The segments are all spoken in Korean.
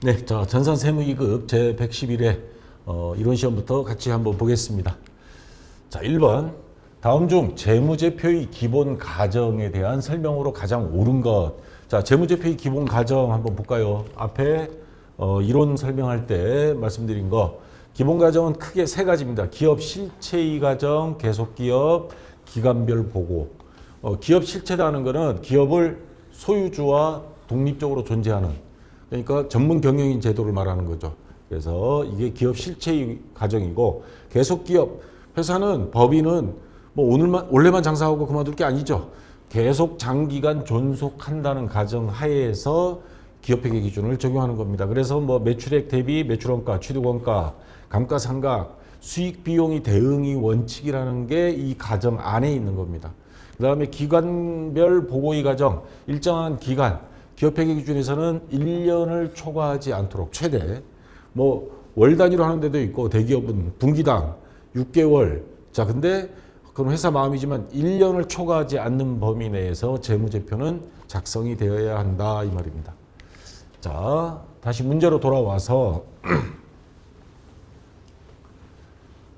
네, 자, 전산세무 2급 제111회 이론 시험부터 같이 한번 보겠습니다. 자, 1번. 다음 중 재무제표의 기본 가정에 대한 설명으로 가장 옳은 것. 자, 재무제표의 기본 가정 한번 볼까요? 앞에 이론 설명할 때 말씀드린 거. 기본 가정은 크게 세 가지입니다. 기업 실체의 가정, 계속기업, 기간별 보고. 기업 실체라는 거는 기업을 소유주와 독립적으로 존재하는, 그러니까 전문 경영인 제도를 말하는 거죠. 그래서 이게 기업 실체의 가정이고, 계속 기업 회사는 법인은 뭐 원래만 장사하고 그만둘 게 아니죠. 계속 장기간 존속한다는 가정 하에서 기업회계 기준을 적용하는 겁니다. 그래서 뭐 매출액 대비 매출원가, 취득원가, 감가상각, 수익 비용이 대응이 원칙이라는 게 이 가정 안에 있는 겁니다. 그 다음에 기간별 보고의 가정, 일정한 기간, 기업회계 기준에서는 1년을 초과하지 않도록 최대, 뭐 월 단위로 하는 데도 있고 대기업은 분기당 6개월. 자, 근데 그건 회사 마음이지만 1년을 초과하지 않는 범위 내에서 재무제표는 작성이 되어야 한다 이 말입니다. 자, 다시 문제로 돌아와서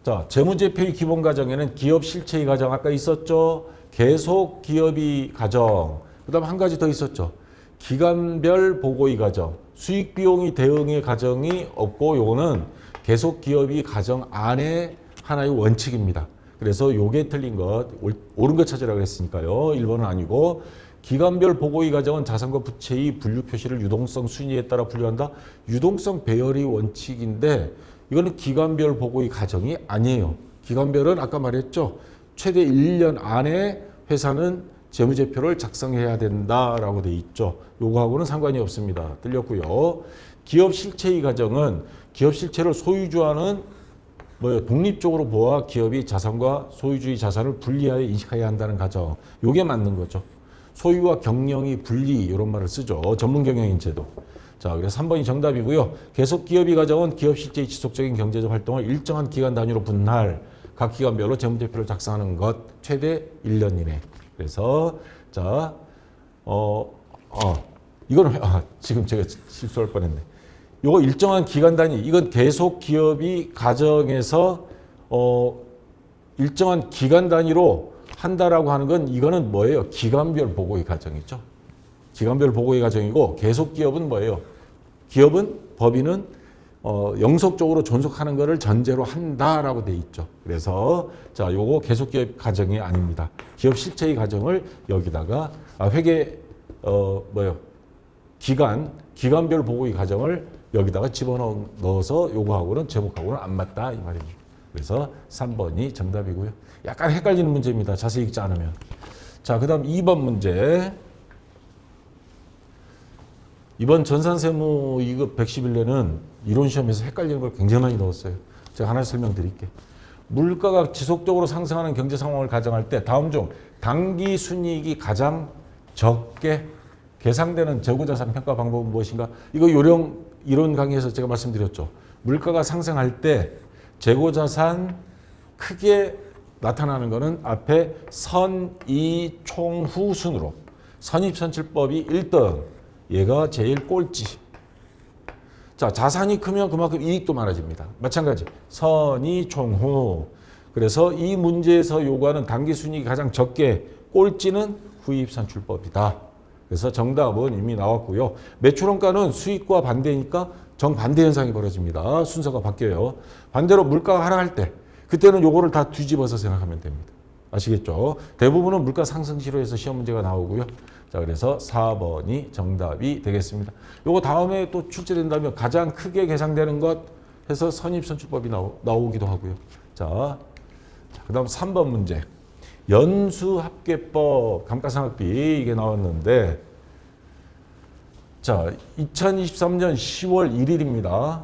자, 재무제표의 기본 가정에는 기업 실체의 가정 아까 있었죠. 계속 기업의 가정. 그다음 한 가지 더 있었죠. 기간별 보고의 가정, 수익 비용이 대응의 가정이 없고, 요거는 계속 기업이 가정 안에 하나의 원칙입니다. 그래서 요게 틀린 것, 옳은 것 찾으라 그랬으니까요. 1번은 아니고, 기간별 보고의 가정은 자산과 부채의 분류 표시를 유동성 순위에 따라 분류한다. 유동성 배열의 원칙인데 이거는 기간별 보고의 가정이 아니에요. 기간별은 아까 말했죠. 최대 1년 안에 회사는 재무제표를 작성해야 된다라고 돼 있죠. 요거하고는 상관이 없습니다. 틀렸고요. 기업 실체의 가정은 기업 실체를 소유주와는 독립적으로 보아 기업이 자산과 소유주의 자산을 분리하여 인식해야 한다는 가정. 요게 맞는 거죠. 소유와 경영이 분리 이런 말을 쓰죠. 전문 경영인 제도. 자, 그래서 3번이 정답이고요. 계속 기업의 가정은 기업 실제의 지속적인 경제적 활동을 일정한 기간 단위로 분할, 각 기간별로 재무제표를 작성하는 것, 최대 1년 이내. 그래서 자, 이거는 지금 제가 실수할 뻔했네. 이거 일정한 기간 단위, 이건 계속 기업이 가정에서 일정한 기간 단위로 한다라고 하는 건 이거는 뭐예요? 기간별 보고의 가정이죠. 기간별 보고의 가정이고, 계속 기업은 뭐예요? 기업은 법인은 영속적으로 존속하는 것을 전제로 한다라고 돼 있죠. 그래서 자, 요거 계속 기업 가정이 아닙니다. 기업 실체의 가정을 여기다가 회계 기간별 보고의 가정을 여기다가 집어넣어서 요거하고는 제목하고는 안 맞다 이 말입니다. 그래서 3번이 정답이고요. 약간 헷갈리는 문제입니다. 자세히 읽지 않으면. 자, 그다음 2번 문제. 이번 전산세무 2급 111회는 이론시험에서 헷갈리는 걸 굉장히 많이 넣었어요. 제가 하나 설명드릴게요. 물가가 지속적으로 상승하는 경제 상황을 가정할 때 다음 중 당기 순이익이 가장 적게 계상되는 재고자산 평가 방법은 무엇인가? 이거 요령 이론 강의에서 제가 말씀드렸죠. 물가가 상승할 때 재고자산 크게 나타나는 것은 앞에 선이총후 순으로 선입선출법이 1등. 얘가 제일 꼴찌. 자, 자산이 크면 그만큼 이익도 많아집니다. 마찬가지. 선이총후. 그래서 이 문제에서 요구하는 당기순이익이 가장 적게 꼴찌는 후입산출법이다. 그래서 정답은 이미 나왔고요. 매출원가는 수익과 반대니까 정반대 현상이 벌어집니다. 순서가 바뀌어요. 반대로 물가가 하락할 때 그때는 요거를 다 뒤집어서 생각하면 됩니다. 아시겠죠? 대부분은 물가 상승시로 해서 시험 문제가 나오고요. 자, 그래서 4번이 정답이 되겠습니다. 요거 다음에 또 출제된다면 가장 크게 계상되는 것 해서 선입선출법이 나오기도 하고요. 자, 그 다음 3번 문제. 연수합계법, 감가상각비 이게 나왔는데, 자, 2023년 10월 1일입니다.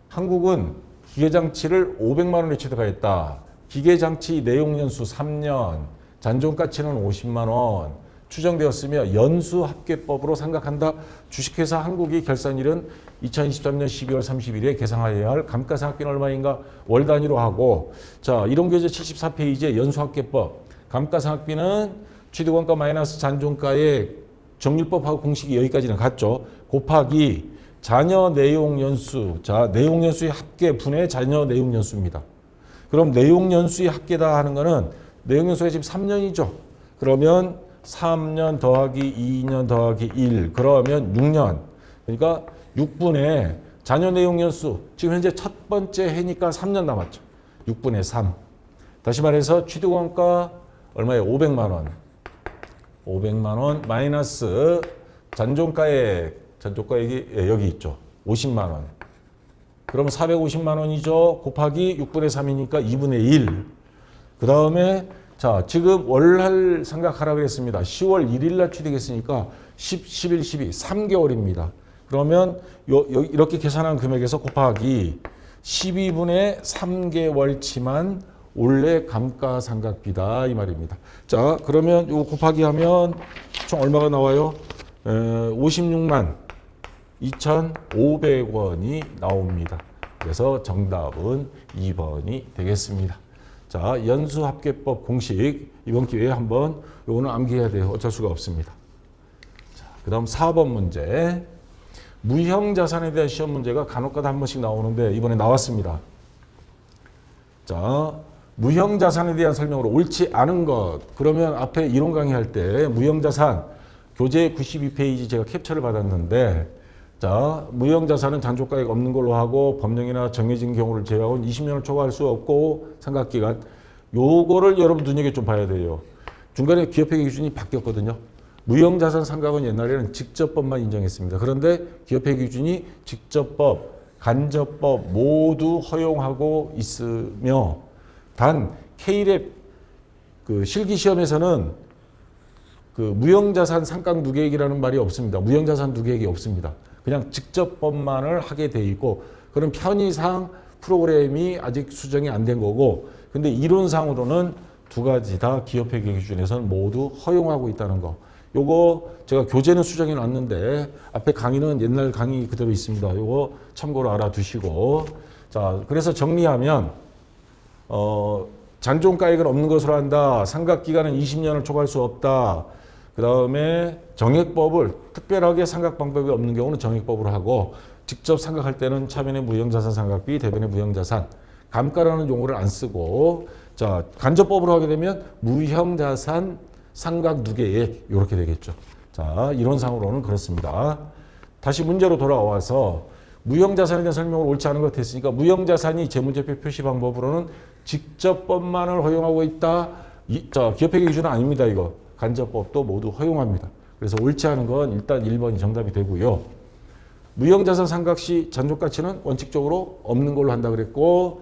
한국은 기계장치를 500만 원에 취득하였다. 기계장치 내용연수 3년, 잔존가치는 50만 원. 추정되었으며 연수합계법으로 생각한다. 주식회사 한국이 결산일은 2023년 12월 30일에 계상하여야 할 감가상각비는 얼마인가 월 단위로 하고, 자, 이론교재 74페이지에 연수합계법 감가상각비는 취득원가 마이너스 잔존가의 정률법하고 공식이 여기까지는 같죠. 곱하기 자녀 내용 연수. 자, 내용 연수의 합계 분의 자녀 내용 연수입니다. 그럼 내용 연수의 합계다 하는 거는 내용 연수가 지금 3년이죠. 그러면 3년 더하기 2년 더하기 1 그러면 6년. 그러니까 6분의 자녀 내용 연수. 지금 현재 첫 번째 해니까 3년 남았죠. 6분의 3. 다시 말해서 취득원가 얼마예요? 500만 원. 500만 원 마이너스 잔존가액이 여기 있죠. 50만 원. 그럼 450만 원이죠. 곱하기 6분의 3이니까 2분의 1. 그 다음에 자, 지금 월할 생각하라 그랬습니다. 10월 1일 날 취득했으니까 10, 11, 12, 3개월입니다. 그러면 이렇게 계산한 금액에서 곱하기 12분의 3개월치만 올해 감가상각비다 이 말입니다. 자, 그러면 요 곱하기 하면 총 얼마가 나와요? 56만 2,500원이 나옵니다. 그래서 정답은 2번이 되겠습니다. 자, 연수합계법 공식 이번 기회에 한번 요거는 암기해야 돼요. 어쩔 수가 없습니다. 자, 그다음 4번 문제. 무형자산에 대한 시험 문제가 간혹가다 한 번씩 나오는데 이번에 나왔습니다. 자, 무형자산에 대한 설명으로 옳지 않은 것. 그러면 앞에 이론 강의할 때 무형자산 교재 92페이지 제가 캡처를 받았는데 자, 무형자산은 잔존가액 없는 걸로 하고 법령이나 정해진 경우를 제외하고는 20년을 초과할 수 없고 상각기간 요거를 여러분 눈여겨 좀 봐야 돼요. 중간에 기업회계 기준이 바뀌었거든요. 무형자산 상각은 옛날에는 직접법만 인정했습니다. 그런데 기업회계 기준이 직접법, 간접법 모두 허용하고 있으며 단 K랩 그 실기시험에서는 그 무형자산 상각 누계액이라는 말이 없습니다. 무형자산 누계액이 없습니다. 그냥 직접법만을 하게 돼 있고 그런 편의상 프로그램이 아직 수정이 안 된 거고 근데 이론상으로는 두 가지 다 기업회계 기준에서는 모두 허용하고 있다는 거. 요거 제가 교재는 수정해 놨는데 앞에 강의는 옛날 강의 그대로 있습니다. 요거 참고로 알아두시고 자 그래서 정리하면 잔존가액은 없는 것으로 한다. 상각기간은 20년을 초과할 수 없다. 그 다음에 정액법을 특별하게 상각 방법이 없는 경우는 정액법으로 하고 직접 상각할 때는 차변의 무형자산 상각비, 대변의 무형자산, 감가라는 용어를 안 쓰고 자 간접법으로 하게 되면 무형자산 상각 누계액 이렇게 되겠죠. 자 이론상으로는 그렇습니다. 다시 문제로 돌아와서 무형자산에 대한 설명을 옳지 않은 것 했으니까 무형자산이 재무제표 표시 방법으로는 직접법만을 허용하고 있다. 자 기업회계 기준은 아닙니다. 이거 간접법도 모두 허용합니다. 그래서 옳지 않은 건 일단 1번이 정답이 되고요. 무형자산 상각 시 잔존가치는 원칙적으로 없는 걸로 한다 그랬고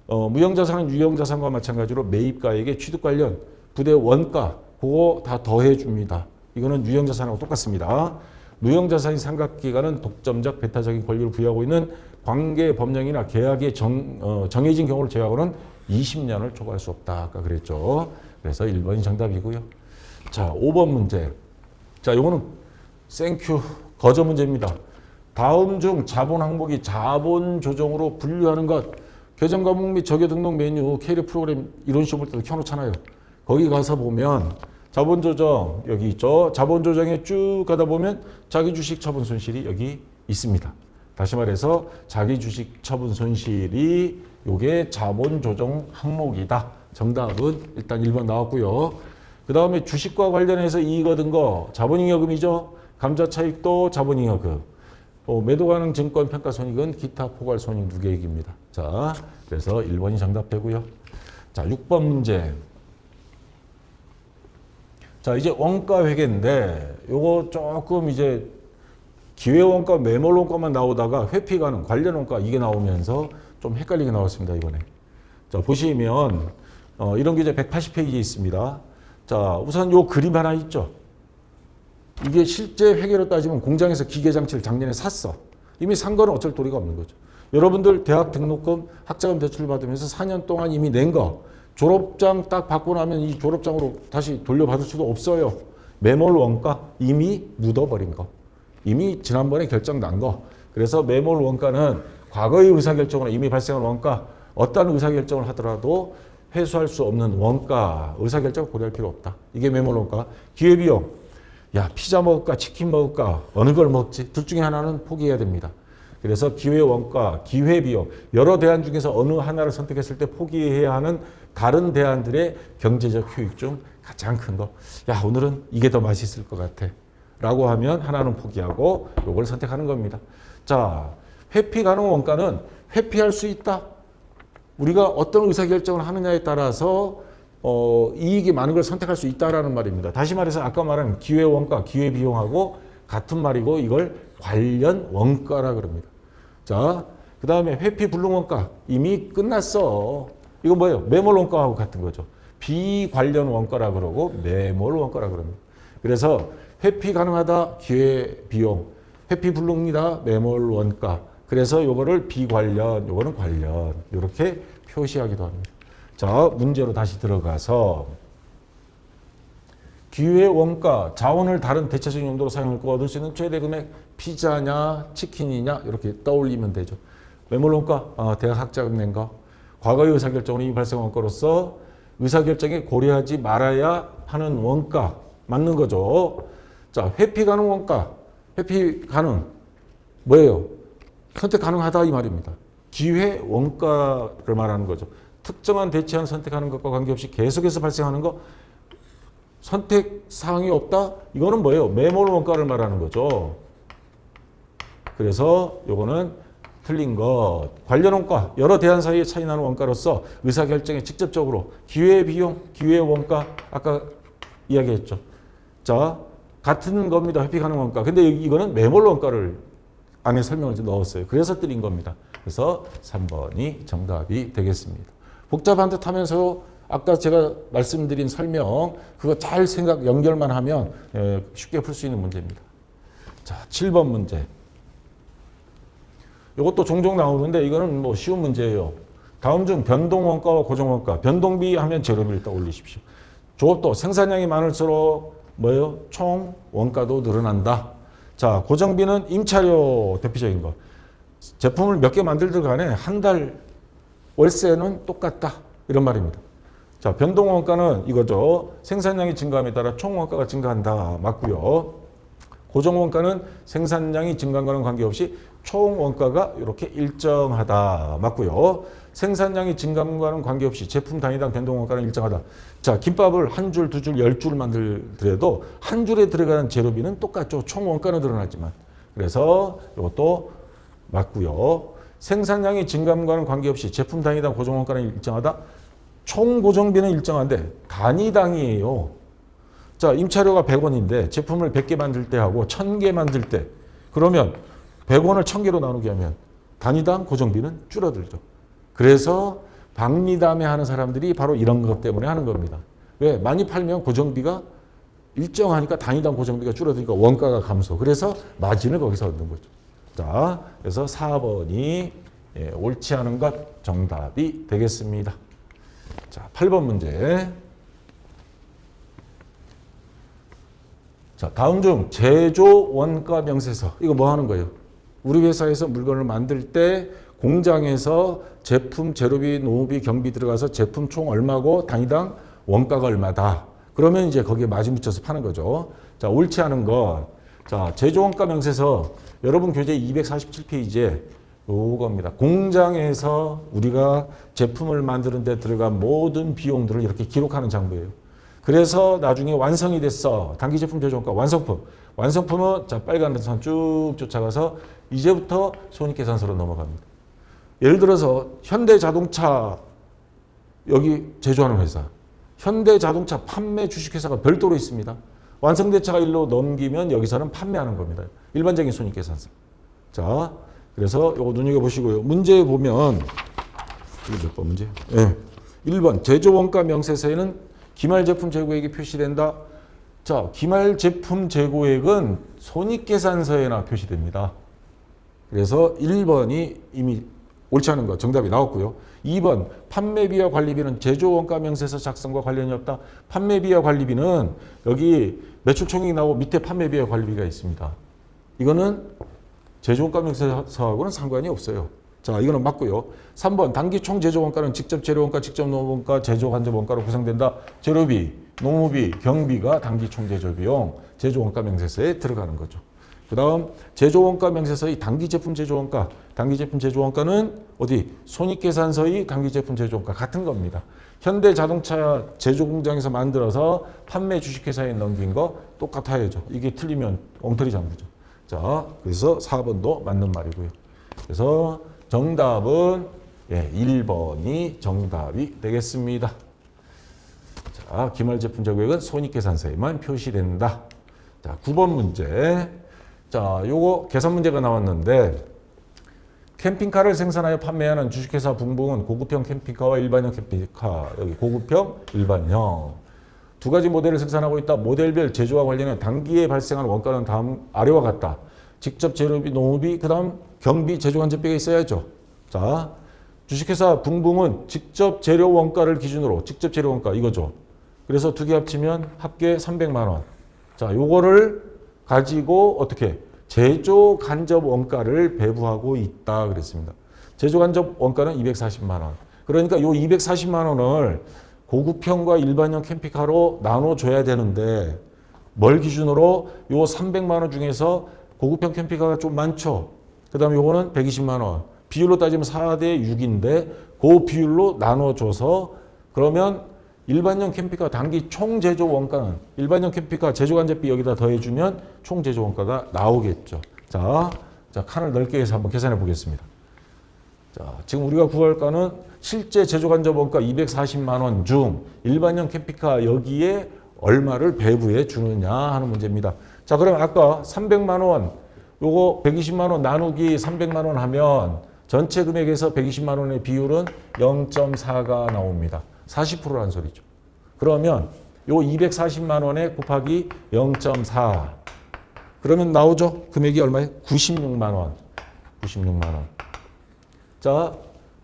무형자산은 유형자산과 마찬가지로 매입가액의 취득 관련 부대 원가 그거 다 더해 줍니다. 이거는 유형자산하고 똑같습니다. 무형자산이 상각기간은 독점적 배타적인 권리를 부여하고 있는 관계 법령이나 계약에 정해진 경우를 제외하고는 20년을 초과할 수 없다. 아까 그랬죠. 그래서 1번이 정답이고요. 자, 5번 문제. 자, 요거는 땡큐 거저 문제입니다. 다음 중 자본 항목이 자본 조정으로 분류하는 것. 계정 과목 및 적용 등록 메뉴 K랩 프로그램 이런 시험을 때도 켜놓잖아요. 거기 가서 보면 자본 조정 여기 있죠. 자본 조정에 쭉 가다 보면 자기 주식 처분 손실이 여기 있습니다. 다시 말해서 자기 주식 처분 손실이 요게 자본 조정 항목이다. 정답은 일단 1번 나왔고요. 그 다음에 주식과 관련해서 이익 얻은 거 자본잉여금이죠. 감자차익도 자본잉여금. 매도 가능 증권 평가 손익은 기타 포괄 손익 누계액입니다. 자, 그래서 1번이 정답되고요. 자, 6번 문제. 자, 이제 원가 회계인데 요거 조금 이제 기회 원가, 매몰 원가만 나오다가 회피 가능 관련 원가 이게 나오면서 좀 헷갈리게 나왔습니다, 이번에. 자, 보시면 이런 게 이제 180페이지에 있습니다. 자, 우선 요 그림 하나 있죠. 이게 실제 회계로 따지면 공장에서 기계장치를 작년에 샀어. 이미 산 거는 어쩔 도리가 없는 거죠. 여러분들 대학 등록금, 학자금 대출 받으면서 4년 동안 이미 낸 거. 졸업장 딱 받고 나면 이 졸업장으로 다시 돌려받을 수도 없어요. 매몰 원가 이미 묻어버린 거. 이미 지난번에 결정 난 거. 그래서 매몰 원가는 과거의 의사결정으로 이미 발생한 원가, 어떤 의사결정을 하더라도 회수할 수 없는 원가, 의사결정을 고려할 필요 없다. 이게 매몰 원가. 기회비용. 야, 피자 먹을까, 치킨 먹을까, 어느 걸 먹지? 둘 중에 하나는 포기해야 됩니다. 그래서 기회 원가, 기회 비용 여러 대안 중에서 어느 하나를 선택했을 때 포기해야 하는 다른 대안들의 경제적 효익 중 가장 큰 거. 야, 오늘은 이게 더 맛있을 것 같아. 라고 하면 하나는 포기하고 요걸 선택하는 겁니다. 자, 회피 가능 원가는 회피할 수 있다. 우리가 어떤 의사결정을 하느냐에 따라서 이익이 많은 걸 선택할 수 있다라는 말입니다. 다시 말해서 아까 말한 기회 원가, 기회 비용하고 같은 말이고 이걸 관련 원가라 그럽니다. 자, 그 다음에 회피 불능 원가 이미 끝났어. 이건 뭐예요? 매몰 원가하고 같은 거죠. 비관련 원가라 그러고 매몰 원가라 그럽니다. 그래서 회피 가능하다 기회 비용, 회피 불능이다 매몰 원가. 그래서 요거를 비관련, 요거는 관련 이렇게 표시하기도 합니다. 자, 문제로 다시 들어가서 기회 원가, 자원을 다른 대체적 용도로 사용할 거 얻을 수 있는 최대 금액 피자냐 치킨이냐 이렇게 떠올리면 되죠. 매몰 원가, 대학 학자금 낸 거. 과거의 의사결정으로 이미 발생한 원가로서 의사결정에 고려하지 말아야 하는 원가 맞는 거죠. 자, 회피 가능 원가, 회피 가능 뭐예요? 선택 가능하다 이 말입니다. 기회 원가를 말하는 거죠. 특정한 대체안 선택하는 것과 관계없이 계속해서 발생하는 거 선택 사항이 없다? 이거는 뭐예요? 매몰 원가를 말하는 거죠. 그래서 요거는 틀린 것. 관련 원가, 여러 대안 사이에 차이 나는 원가로서 의사결정에 직접적으로 기회 비용, 기회 원가 아까 이야기했죠. 자, 같은 겁니다. 회피 가능 원가. 근데 이거는 매몰 원가를 안에 설명을 넣었어요. 그래서 틀린 겁니다. 그래서 3번이 정답이 되겠습니다. 복잡한 듯 하면서 아까 제가 말씀드린 설명 그거 잘 연결만 하면 쉽게 풀 수 있는 문제입니다. 자, 7번 문제. 이것도 종종 나오는데 이거는 뭐 쉬운 문제예요. 다음 중 변동원가와 고정원가, 변동비 하면 재료비를 떠올리십시오. 조업도 생산량이 많을수록 뭐예요? 총 원가도 늘어난다. 자, 고정비는 임차료 대표적인 거. 제품을 몇 개 만들들 간에 한 달 월세는 똑같다. 이런 말입니다. 자, 변동원가는 이거죠. 생산량이 증가함에 따라 총 원가가 증가한다. 맞고요. 고정원가는 생산량이 증가한 거는 관계없이 총 원가가 이렇게 일정하다. 맞고요. 생산량이 증가한 거는 관계없이 제품 단위당 변동원가는 일정하다. 자, 김밥을 한 줄, 두 줄, 10줄 만들더라도 한 줄에 들어가는 재료비는 똑같죠. 총 원가는 늘어나지만. 그래서 이것도 맞고요. 생산량이 증가한 거는 관계없이 제품 단위당 고정원가는 일정하다. 총 고정비는 일정한데 단위당이에요. 자, 임차료가 100원인데 제품을 100개 만들 때 하고 1000개 만들 때 그러면 100원을 1000개로 나누게 하면 단위당 고정비는 줄어들죠. 그래서 박리담회 하는 사람들이 바로 이런 것 때문에 하는 겁니다. 왜? 많이 팔면 고정비가 일정하니까 단위당 고정비가 줄어드니까 원가가 감소. 그래서 마진을 거기서 얻는 거죠. 자, 그래서 4번이 옳지 않은 것 정답이 되겠습니다. 자, 8번 문제. 자, 다음 중 제조 원가 명세서. 이거 뭐 하는 거예요? 우리 회사에서 물건을 만들 때 공장에서 제품 재료비, 노무비, 경비 들어가서 제품 총 얼마고 단위당 원가가 얼마다. 그러면 이제 거기에 마진 붙여서 파는 거죠. 자, 옳지 않은 것. 자, 제조 원가 명세서 여러분 교재 247페이지에 요겁니다. 공장에서 우리가 제품을 만드는 데 들어간 모든 비용들을 이렇게 기록하는 장부예요. 그래서 나중에 완성이 됐어. 단기 제품 제조 원가 완성품. 완성품은 자, 빨간 선 쭉 쫓아가서 이제부터 손익계산서로 넘어갑니다. 예를 들어서 현대자동차 여기 제조하는 회사. 현대자동차 판매 주식회사가 별도로 있습니다. 완성된 차가 일로 넘기면 여기서는 판매하는 겁니다. 일반적인 손익계산서. 자, 그래서 이거 눈여겨보시고요. 문제 보면 이게 몇 번 문제? 네. 1번 제조원가 명세서에는 기말 제품 재고액이 표시된다. 자, 기말 제품 재고액은 손익계산서에나 표시됩니다. 그래서 1번이 이미 옳지 않은 거 정답이 나왔고요. 2번 판매비와 관리비는 제조원가 명세서 작성과 관련이 없다. 판매비와 관리비는 여기 매출총액이 나오고 밑에 판매비와 관리비가 있습니다. 이거는 제조원가 명세서하고는 상관이 없어요. 자, 이거는 맞고요. 3번 단기 총 제조원가는 직접 재료원가, 직접 노무원가, 제조 간접원가로 구성된다. 재료비, 노무비, 경비가 단기 총 제조비용 제조원가 명세서에 들어가는 거죠. 그 다음 제조원가 명세서의 단기제품 제조원가. 단기제품 제조원가는 어디? 손익계산서의 단기제품 제조원가 같은 겁니다. 현대자동차 제조공장에서 만들어서 판매 주식회사에 넘긴 거 똑같아야죠. 이게 틀리면 엉터리 장부죠. 자, 그래서 4번도 맞는 말이고요. 그래서 정답은 1번이 정답이 되겠습니다. 자, 기말제품 재고액은 손익계산서에만 표시된다. 자, 9번 문제. 자, 요거 계산 문제가 나왔는데 캠핑카를 생산하여 판매하는 주식회사 붕붕은 고급형 캠핑카와 일반형 캠핑카, 여기 고급형, 일반형 두 가지 모델을 생산하고 있다. 모델별 제조와 관련해 단기에 발생하는 원가는 다음 아래와 같다. 직접 재료비, 노무비, 그 다음 경비, 제조간접비가 있어야죠. 자, 주식회사 붕붕은 직접 재료 원가를 기준으로 직접 재료 원가 이거죠. 그래서 두 개 합치면 합계 300만 원. 자, 요거를 가지고 어떻게 제조 간접 원가를 배부하고 있다 그랬습니다. 제조 간접 원가는 240만 원. 그러니까 요 240만 원을 고급형과 일반형 캠핑카로 나눠줘야 되는데 뭘 기준으로 요 300만 원 중에서 고급형 캠핑카가 좀 많죠. 그 다음에 요거는 120만 원. 비율로 따지면 4대 6인데 그 비율로 나눠줘서 그러면 일반형 캠핑카 단기 총 제조 원가는 일반형 캠핑카 제조 간접비 여기다 더해주면 총 제조 원가가 나오겠죠. 자, 칸을 넓게 해서 한번 계산해 보겠습니다. 자, 지금 우리가 구할 가는 실제 제조 간접 원가 240만 원 중 일반형 캠핑카 여기에 얼마를 배부해 주느냐 하는 문제입니다. 자, 그럼 아까 300만 원 요거 120만 원 나누기 300만 원 하면 전체 금액에서 120만 원의 비율은 0.4가 나옵니다. 40%라는 소리죠. 그러면 요 240만 원에 곱하기 0.4 그러면 나오죠? 금액이 얼마예요? 96만 원. 96만 원. 자,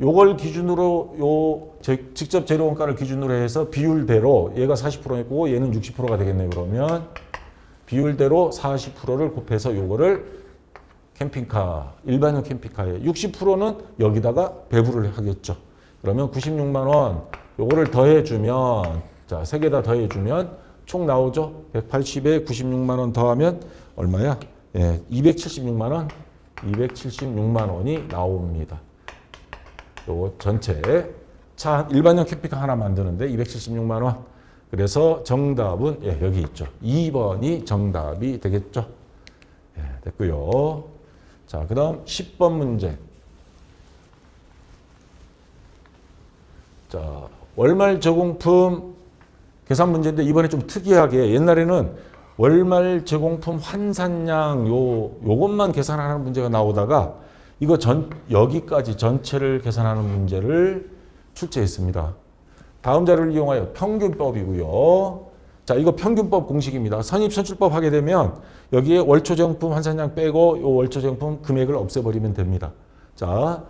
요걸 기준으로 직접 재료 원가를 기준으로 해서 비율대로 얘가 40%였고 얘는 60%가 되겠네요. 그러면 비율대로 40%를 곱해서 요거를 캠핑카, 일반형 캠핑카에 60%는 여기다가 배부를 하겠죠. 그러면 96만 원 요거를 더해주면 자, 세 개 다 더해주면 총 나오죠. 180에 96만 원 더하면 얼마야? 276만 원, 276만 원이 나옵니다. 요거 전체 차 일반형 캠핑카 하나 만드는데 276만 원. 그래서 정답은 여기 있죠. 2번이 정답이 되겠죠. 됐고요. 자, 그다음 10번 문제. 자, 월말 제공품 계산 문제인데 이번에 좀 특이하게 옛날에는 월말 제공품 환산량 요것만 계산하는 문제가 나오다가 이거 여기까지 전체를 계산하는 문제를 출제했습니다. 다음 자료를 이용하여 평균법이고요. 자, 이거 평균법 공식입니다. 선입선출법 하게 되면 여기에 월초 제공품 환산량 빼고 요 월초 제공품 금액을 없애버리면 됩니다. 자,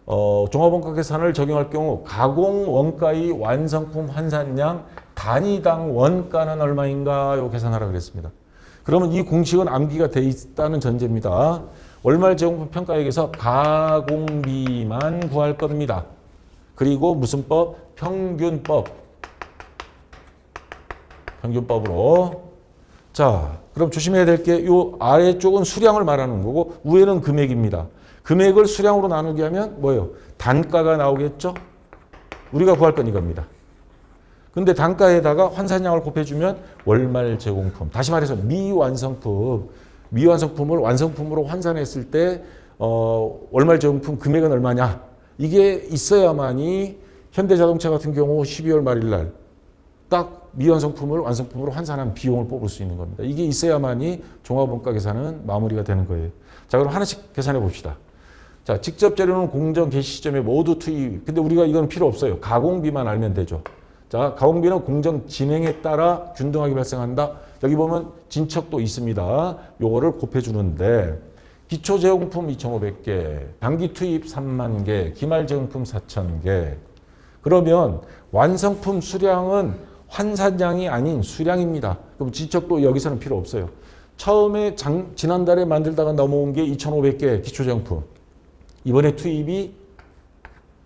종합원가 계산을 적용할 경우 가공 원가의 완성품 환산량 단위당 원가는 얼마인가 요 계산하라 그랬습니다. 그러면 이 공식은 암기가 돼 있다는 전제입니다. 월말 제공품 평가액에서 가공비만 구할 겁니다. 그리고 무슨 법? 평균법. 평균법으로. 자, 그럼 조심해야 될 게 요 아래쪽은 수량을 말하는 거고 위에는 금액입니다. 금액을 수량으로 나누게 하면 뭐예요? 단가가 나오겠죠? 우리가 구할 건 이겁니다. 근데 단가에다가 환산량을 곱해주면 월말 제공품. 다시 말해서 미완성품. 미완성품을 완성품으로 환산했을 때 월말 제공품 금액은 얼마냐? 이게 있어야만이 현대자동차 같은 경우 12월 말일 날 딱 미완성품을 완성품으로 환산한 비용을 뽑을 수 있는 겁니다. 이게 있어야만이 종합원가 계산은 마무리가 되는 거예요. 자, 그럼 하나씩 계산해 봅시다. 자, 직접 재료는 공정 개시 시점에 모두 투입. 근데 우리가 이건 필요 없어요. 가공비만 알면 되죠. 자, 가공비는 공정 진행에 따라 균등하게 발생한다. 여기 보면 진척도 있습니다. 요거를 곱해주는데 기초 제공품 2,500개, 단기 투입 3만 개, 기말 제공품 4,000개. 그러면 완성품 수량은 환산량이 아닌 수량입니다. 그럼 진척도 여기서는 필요 없어요. 처음에 지난달에 만들다가 넘어온 게 2,500개 기초 제공품. 이번에 투입이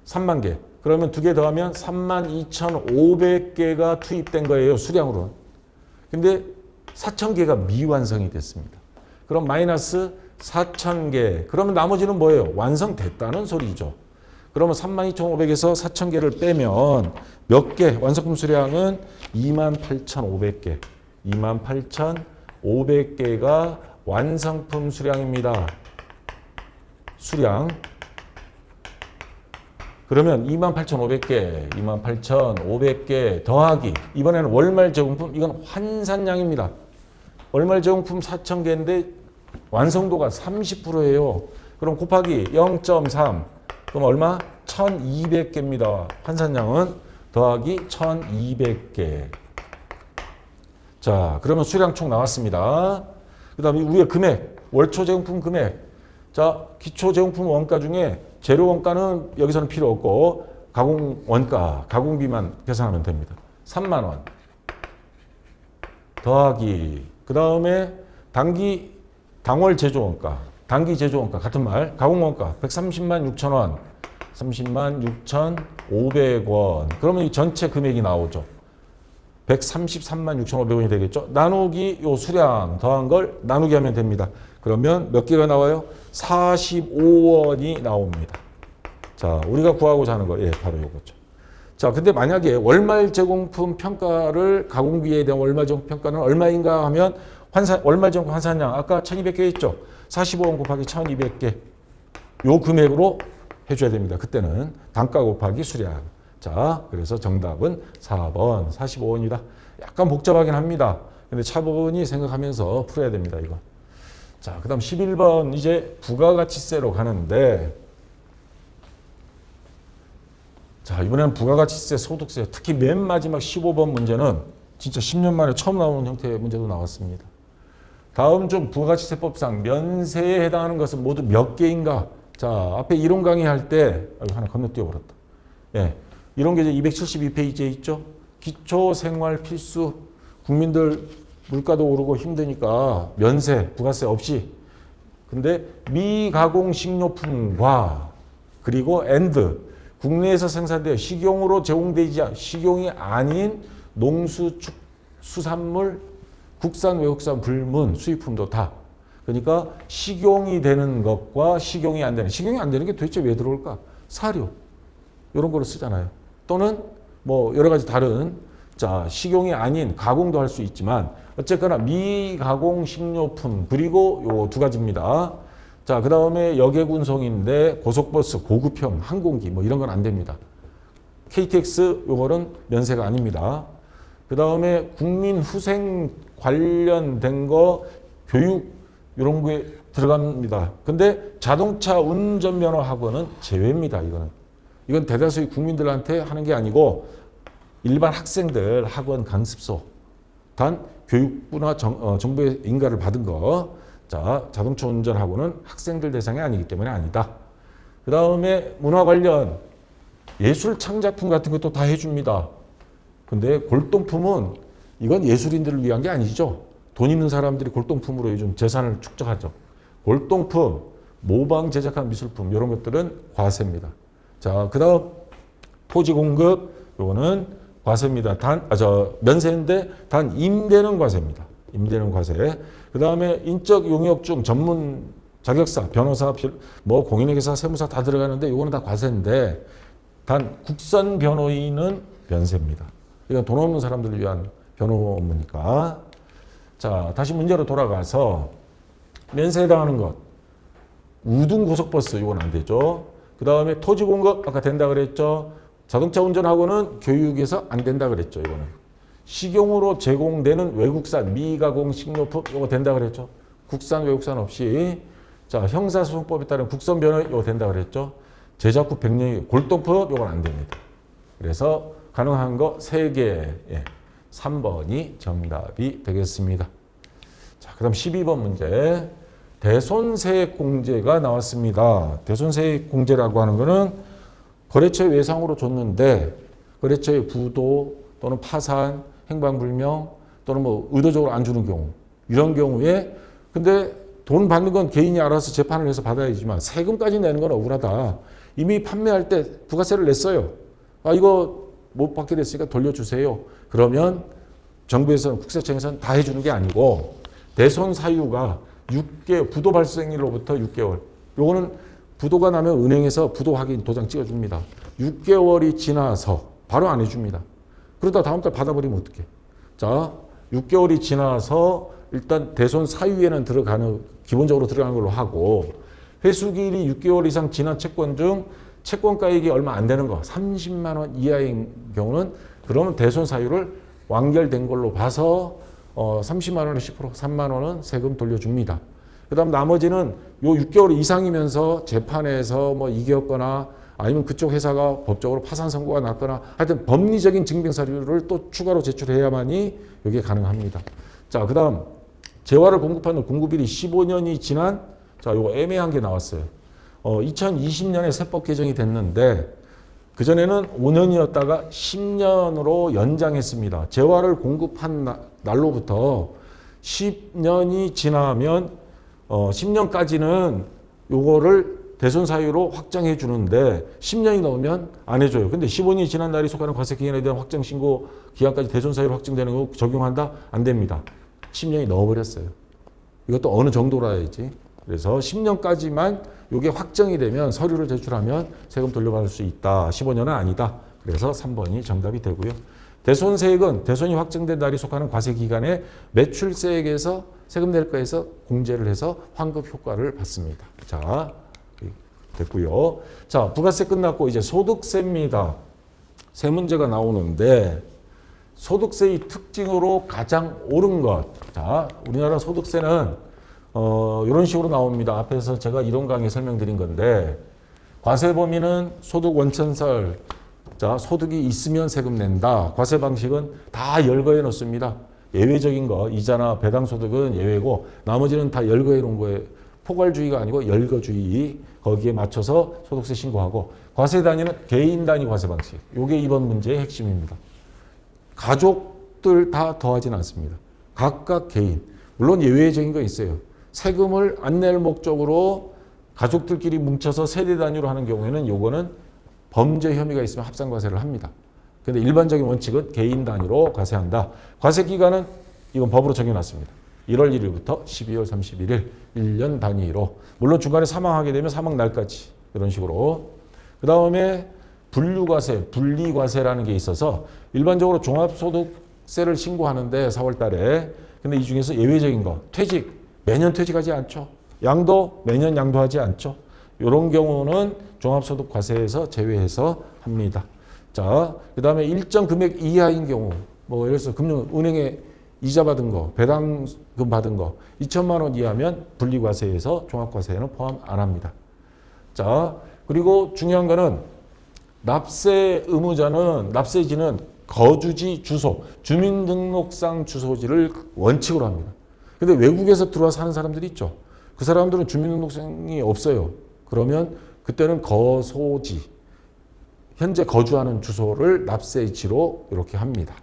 3만 개. 그러면 두 개 더하면 32,500개가 투입된 거예요. 수량으로. 근데 4,000개가 미완성이 됐습니다. 그럼 마이너스 4,000개. 그러면 나머지는 뭐예요? 완성됐다는 소리죠. 그러면 32,500에서 4,000개를 빼면 몇 개? 완성품 수량은 28,500개. 28,500개가 완성품 수량입니다. 수량. 그러면 28,500개, 28,500개 더하기. 이번에는 월말 제공품, 이건 환산량입니다. 월말 제공품 4,000개인데 완성도가 30%예요. 그럼 곱하기 0.3. 그럼 얼마? 1,200개입니다. 환산량은 더하기 1,200개. 자, 그러면 수량 총 나왔습니다. 그 다음에 위에 금액, 월초 제공품 금액. 자, 기초 제공품 원가 중에 재료 원가는 여기서는 필요 없고 가공 원가, 가공비만 계산하면 됩니다. 3만 원. 더하기. 그 다음에 당월 제조 원가, 단기 제조 원가 같은 말, 가공 원가 130만 6천 원, 30만 6,500원. 그러면 이 전체 금액이 나오죠. 133만 6,500원이 되겠죠. 나누기 요 수량 더한 걸 나누기 하면 됩니다. 그러면 몇 개가 나와요? 45원이 나옵니다. 자, 우리가 구하고자 하는 거, 예, 바로 요거죠. 자, 근데 만약에 월말 제공품 평가를 가공비에 대한 월말 제공품 평가는 얼마인가 하면 월말 제공품 환산량 아까 1,200개 했죠. 45원 곱하기 1,200개 요 금액으로 해줘야 됩니다. 그때는 단가 곱하기 수량. 자, 그래서 정답은 4번 45원이다. 약간 복잡하긴 합니다. 근데 차분히 생각하면서 풀어야 됩니다. 이거. 자, 그 다음 11번 이제 부가가치세로 가는데, 자, 이번에는 부가가치세, 소득세, 특히 맨 마지막 15번 문제는 진짜 10년 만에 처음 나오는 형태의 문제도 나왔습니다. 다음 중 부가가치세법상 면세에 해당하는 것은 모두 몇 개인가? 자, 앞에 이론 강의할 때 하나 건너뛰어버렸다. 예, 이런 게 이제 272페이지에 있죠. 기초생활 필수, 국민들 물가도 오르고 힘드니까 면세, 부가세 없이. 근데 미가공 식료품과 그리고 국내에서 생산되어 식용으로 제공되지 식용이 아닌 농수산물, 국산, 외국산, 불문, 수입품도 다. 그러니까 식용이 되는 것과 식용이 안 되는 게 도대체 왜 들어올까? 사료 이런 거로 쓰잖아요. 또는 뭐 여러 가지 다른 자 식용이 아닌 가공도 할 수 있지만 어쨌거나 미가공 식료품 그리고 요 두 가지입니다. 자, 그 다음에 여객운송인데 고속버스, 고급형, 항공기 뭐 이런 건 안 됩니다. KTX 요거는 면세가 아닙니다. 그 다음에 국민후생 관련된 거 교육 이런 거에 들어갑니다. 근데 자동차 운전면허 학원은 제외입니다. 이건 대다수의 국민들한테 하는 게 아니고 일반 학생들 학원 강습소 단 교육부나 정부의 인가를 받은 거. 자, 자동차 운전학원은 학생들 대상이 아니기 때문에 아니다. 그 다음에 문화 관련 예술 창작품 같은 것도 다 해줍니다. 근데 골동품은 이건 예술인들을 위한 게 아니죠. 돈 있는 사람들이 골동품으로 요즘 재산을 축적하죠. 골동품, 모방 제작한 미술품 이런 것들은 과세입니다. 자, 그 다음 토지 공급 요거는 과세입니다. 면세인데 단 임대는 과세입니다. 임대는 과세. 그 다음에 인적 용역 중 전문 자격사, 변호사, 뭐 공인회계사, 세무사 다 들어가는데 이거는 다 과세인데 단 국선 변호인은 면세입니다. 이건 돈 없는 사람들을 위한 변호 업무니까. 자, 다시 문제로 돌아가서 면세에 해당하는 것. 우등 고속버스 이건 안 되죠. 그 다음에 토지 공급 아까 된다 그랬죠. 자동차 운전학원은 교육에서 안 된다 그랬죠. 이거는. 식용으로 제공되는 외국산 미가공 식료품 이거 된다 그랬죠. 국산 외국산 없이. 자, 형사소송법에 따른 국선 변호 이거 된다 그랬죠. 제작후 100년이 골동품 이건 안 됩니다. 그래서 가능한 거 3개. 예. 3번이 정답이 되겠습니다. 자, 그다음 12번 문제. 대손세액공제가 나왔습니다. 대손세액공제라고 하는 거는 거래처의 외상으로 줬는데 거래처의 부도 또는 파산, 행방불명 또는 뭐 의도적으로 안 주는 경우 이런 경우에 근데 돈 받는 건 개인이 알아서 재판을 해서 받아야지만 세금까지 내는 건 억울하다. 이미 판매할 때 부가세를 냈어요. 아 이거 못 받게 됐으니까 돌려주세요. 그러면 정부에서는 국세청에서는 다 해주는 게 아니고 대손 사유가 부도 발생일로부터 6개월. 요거는 부도가 나면 은행에서 부도 확인 도장 찍어줍니다. 6개월이 지나서 바로 안 해줍니다. 그러다 다음 달 받아버리면 어떡해. 자, 6개월이 지나서 일단 대손 사유에는 기본적으로 들어가는 걸로 하고, 회수기일이 6개월 이상 지난 채권 중 채권가액이 얼마 안 되는 거, 30만 원 이하인 경우는 그러면 대손 사유를 완결된 걸로 봐서 30만 원에 10%, 3만 원은 세금 돌려줍니다. 그 다음 나머지는 요 6개월 이상이면서 재판에서 뭐 이겼거나 아니면 그쪽 회사가 법적으로 파산 선고가 났거나 하여튼 법리적인 증빙 서류를 또 추가로 제출해야만이 이게 가능합니다. 자, 그 다음 재화를 공급하는 공급일이 15년이 지난, 자, 요거 애매한 게 나왔어요. 2020년에 세법 개정이 됐는데 그전에는 5년이었다가 10년으로 연장했습니다. 재화를 공급한 날로부터 10년이 지나면 10년까지는 요거를 대손 사유로 확정해 주는데 10년이 넘으면 안 해줘요. 근데 15년이 지난 날이 속하는 과세 기간에 대한 확정 신고 기간까지 대손 사유로 확정되는 거 적용한다? 안 됩니다. 10년이 넘어버렸어요. 이것도 어느 정도로 해야지. 그래서 10년까지만 이게 확정이 되면 서류를 제출하면 세금 돌려받을 수 있다. 15년은 아니다. 그래서 3번이 정답이 되고요. 대손세액은 대손이 확정된 날이 속하는 과세기간에 매출세액에서 세금 낼 거에서 공제를 해서 환급 효과를 받습니다. 자, 됐고요. 자, 부가세 끝났고 이제 소득세입니다. 세 문제가 나오는데 소득세의 특징으로 가장 옳은 것. 자, 우리나라 소득세는 이런 식으로 나옵니다. 앞에서 제가 이론 강의 설명드린 건데 과세 범위는 소득 원천설, 자, 소득이 있으면 세금 낸다. 과세 방식은 다 열거해 놓습니다. 예외적인 거, 이자나 배당 소득은 예외고 나머지는 다 열거해 놓은 거예요. 포괄주의가 아니고 열거주의. 거기에 맞춰서 소득세 신고하고 과세 단위는 개인 단위 과세 방식. 이게 이번 문제의 핵심입니다. 가족들 다 더하진 않습니다. 각각 개인. 물론 예외적인 거 있어요. 세금을 안 낼 목적으로 가족들끼리 뭉쳐서 세대 단위로 하는 경우에는 요거는 범죄 혐의가 있으면 합산과세를 합니다. 그런데 일반적인 원칙은 개인 단위로 과세한다. 과세 기간은 이건 법으로 정해놨습니다. 1월 1일부터 12월 31일 1년 단위로. 물론 중간에 사망하게 되면 사망 날까지 이런 식으로. 그 다음에 분류과세, 분리과세라는 게 있어서 일반적으로 종합소득세를 신고하는데 4월 달에. 근데 이 중에서 예외적인 거, 퇴직. 매년 퇴직하지 않죠. 양도 매년 양도하지 않죠. 이런 경우는 종합소득과세에서 제외해서 합니다. 자, 그 다음에 일정 금액 이하인 경우, 뭐 예를 들어서 은행에 이자 받은 거, 배당금 받은 거 2천만 원 이하면 분리과세에서 종합과세에는 포함 안 합니다. 자, 그리고 중요한 거는 납세 의무자는, 납세지는 거주지 주소, 주민등록상 주소지를 원칙으로 합니다. 근데 외국에서 들어와 사는 사람들이 있죠. 그 사람들은 주민등록증이 없어요. 그러면 그때는 거소지, 현재 거주하는 주소를 납세지로 이렇게 합니다.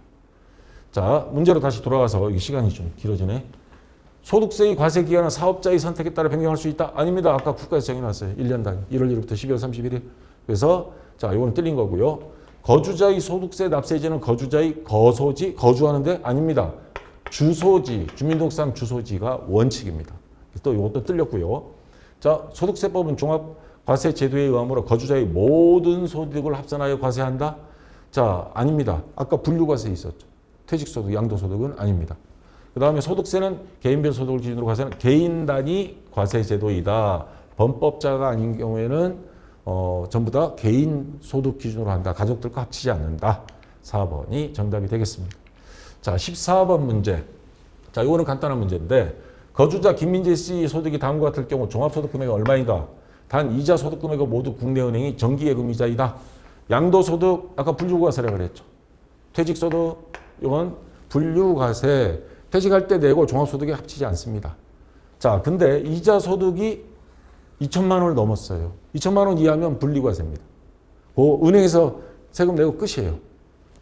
자, 문제로 다시 돌아가서 이 시간이 좀 길어지네. 소득세의 과세기간은 사업자의 선택에 따라 변경할 수 있다? 아닙니다. 아까 국가에서 정해놨어요. 1년 단위. 1월 1일부터 12월 31일. 그래서 자, 이거는 틀린 거고요. 거주자의 소득세 납세지는 거주자의 거소지, 거주하는데 아닙니다. 주소지, 주민등록상 주소지가 원칙입니다. 또 이것도 틀렸고요. 자, 소득세법은 종합과세제도에 의하므로 거주자의 모든 소득을 합산하여 과세한다? 자, 아닙니다. 아까 분류과세 있었죠. 퇴직소득, 양도소득은 아닙니다. 그 다음에 소득세는 개인별 소득을 기준으로 과세하는 개인 단위 과세제도이다. 범법자가 아닌 경우에는 전부 다 개인 소득 기준으로 한다. 가족들과 합치지 않는다. 4번이 정답이 되겠습니다. 자, 14번 문제. 자, 이거는 간단한 문제인데 거주자 김민재 씨 소득이 다음과 같을 경우 종합소득 금액이 얼마인가? 단 이자 소득 금액은 모두 국내은행이 정기예금 이자이다. 양도소득 아까 분류과세라고 그랬죠. 퇴직소득 이건 분류과세. 퇴직할 때 내고 종합소득에 합치지 않습니다. 자, 근데 이자 소득이 2천만 원을 넘었어요. 2천만 원 이하면 분리과세입니다. 은행에서 세금 내고 끝이에요.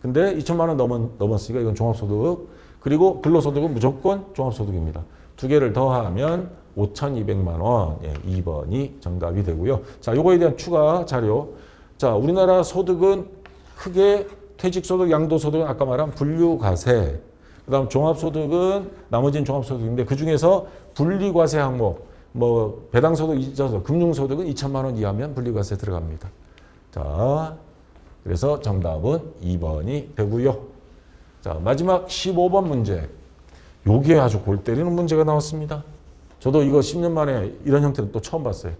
근데 2천만 원 넘었으니까 이건 종합소득. 그리고 근로소득은 무조건 종합소득입니다. 두 개를 더하면 5,200만 원. 예, 2번이 정답이 되고요. 자, 요거에 대한 추가 자료. 자, 우리나라 소득은 크게 퇴직소득, 양도소득은 아까 말한 분류과세. 그 다음 종합소득은 나머지는 종합소득인데 그 중에서 분리과세 항목, 뭐 배당소득, 이자소득, 금융소득은 2천만 원 이하면 분리과세 들어갑니다. 자, 그래서 정답은 2번이 되고요. 자, 마지막 15번 문제. 요게 아주 골 때리는 문제가 나왔습니다. 저도 이거 10년 만에 이런 형태는 또 처음 봤어요.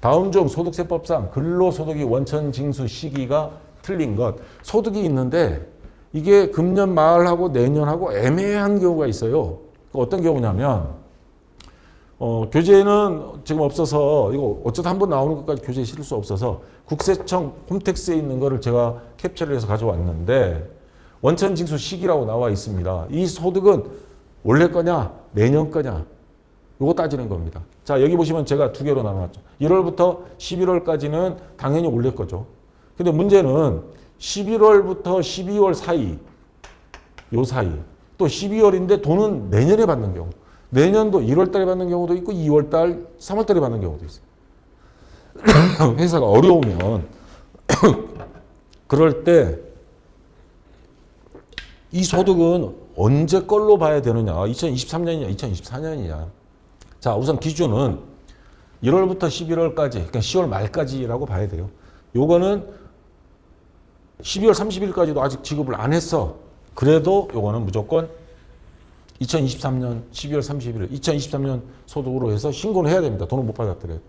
다음 중 소득세법상 근로소득이 원천 징수 시기가 틀린 것. 소득이 있는데 이게 금년 말하고 내년하고 애매한 경우가 있어요. 어떤 경우냐면 교재는 지금 없어서 이거 어쩌다 한번 나오는 것까지 교재에 실을 수 없어서 국세청 홈택스에 있는 거를 제가 캡처를 해서 가져왔는데 원천 징수 시기라고 나와 있습니다. 이 소득은 올해 거냐 내년 거냐 이거 따지는 겁니다. 자, 여기 보시면 제가 두 개로 나눠놨죠. 1월부터 11월까지는 당연히 올해 거죠. 근데 문제는 11월부터 12월 사이, 요 사이, 또 12월인데 돈은 내년에 받는 경우, 내년도 1월 달에 받는 경우도 있고 2월 달, 3월 달에 받는 경우도 있어요. 회사가 어려우면 그럴 때 이 소득은 언제 걸로 봐야 되느냐? 2023년이냐, 2024년이냐? 자, 우선 기준은 1월부터 11월까지, 그러니까 10월 말까지라고 봐야 돼요. 요거는 12월 30일까지도 아직 지급을 안 했어. 그래도 요거는 무조건 2023년 12월 30일, 2023년 소득으로 해서 신고를 해야 됩니다. 돈을 못 받았더라도.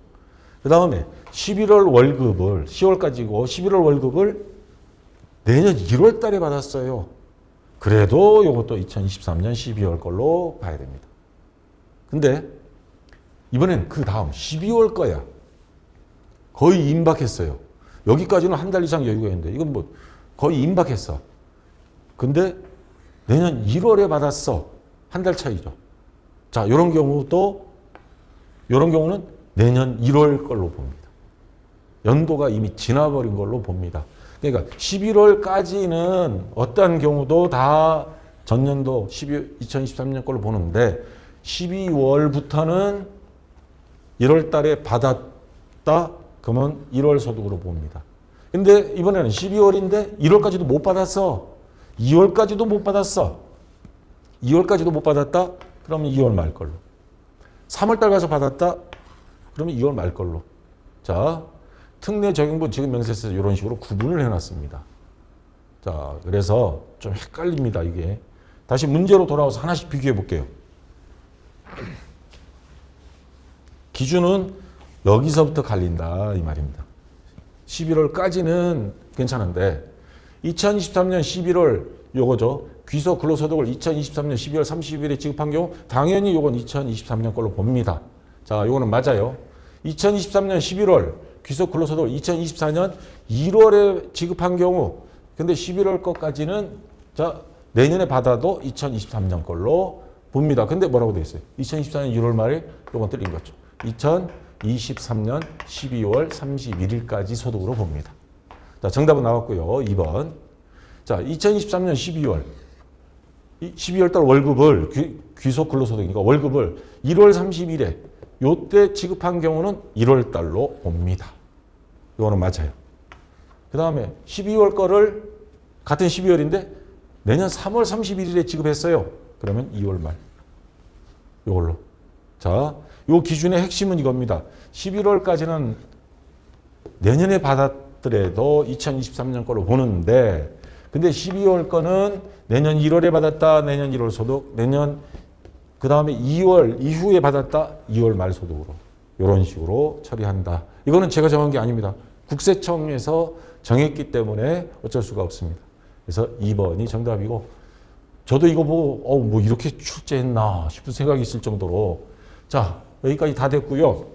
그 다음에 11월 월급을, 10월까지고 11월 월급을 내년 1월 달에 받았어요. 그래도 요것도 2023년 12월 걸로 봐야 됩니다. 근데 이번엔 그 다음 12월 거야. 거의 임박했어요. 여기까지는 한 달 이상 여유가 있는데 이건 뭐 거의 임박했어. 근데 내년 1월에 받았어. 한 달 차이죠. 자, 이런 경우는 내년 1월 걸로 봅니다. 연도가 이미 지나버린 걸로 봅니다. 그러니까 11월까지는 어떤 경우도 다 전년도 2023년 걸로 보는데 12월부터는 1월 달에 받았다 그러면 1월 소득으로 봅니다. 근데 이번에는 12월인데 1월까지도 못 받았어. 2월까지도 못 받았어. 2월까지도 못 받았다? 그러면 2월 말 걸로. 3월 달 가서 받았다? 그러면 2월 말 걸로. 자, 특례 적용분 지급 명세서에서 이런 식으로 구분을 해놨습니다. 자, 그래서 좀 헷갈립니다, 이게. 다시 문제로 돌아와서 하나씩 비교해 볼게요. 기준은 여기서부터 갈린다, 이 말입니다. 11월까지는 괜찮은데 2023년 11월 요거죠. 귀속 근로소득을 2023년 12월 30일에 지급한 경우 당연히 요건 2023년 걸로 봅니다. 자, 요거는 맞아요. 2023년 11월 귀속 근로소득을 2024년 1월에 지급한 경우 근데 11월 것까지는 자, 내년에 받아도 2023년 걸로 봅니다. 근데 뭐라고 돼 있어요? 2024년 1월 말에 요건 틀린 거죠. 2023년 12월 31일까지 소득으로 봅니다. 자, 정답은 나왔고요. 2번. 자, 2023년 12월 달 월급을 귀속 근로소득이니까 월급을 1월 30일에 요때 지급한 경우는 1월 달로 봅니다. 이거는 맞아요. 그 다음에 12월 거를 같은 12월인데 내년 3월 31일에 지급했어요. 그러면 2월 말. 이걸로. 자, 요 기준의 핵심은 이겁니다. 11월까지는 내년에 받았더라도 2023년 거로 보는데 근데 12월 거는 내년 1월에 받았다. 내년 1월 소득. 내년 그 다음에 2월 이후에 받았다. 2월 말 소득으로. 이런 식으로 처리한다. 이거는 제가 정한 게 아닙니다. 국세청에서 정했기 때문에 어쩔 수가 없습니다. 그래서 2번이 정답이고 저도 이거 보고 뭐 이렇게 출제했나 싶은 생각이 있을 정도로 자, 여기까지 다 됐고요.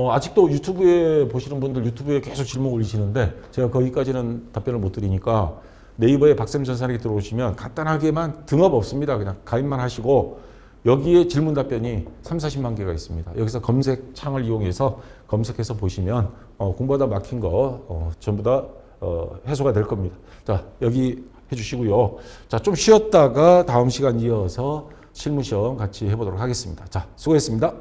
아직도 유튜브에 보시는 분들 유튜브에 계속 질문 올리시는데 제가 거기까지는 답변을 못 드리니까 네이버에 박쌤 전산에 들어오시면 간단하게만 등업 없습니다. 그냥 가입만 하시고 여기에 질문 답변이 30-40만 개가 있습니다. 여기서 검색창을 이용해서 검색해서 보시면 공부하다 막힌 거 전부 다 해소가 될 겁니다. 자, 여기 해주시고요. 자, 좀 쉬었다가 다음 시간 이어서 실무시험 같이 해보도록 하겠습니다. 자, 수고했습니다.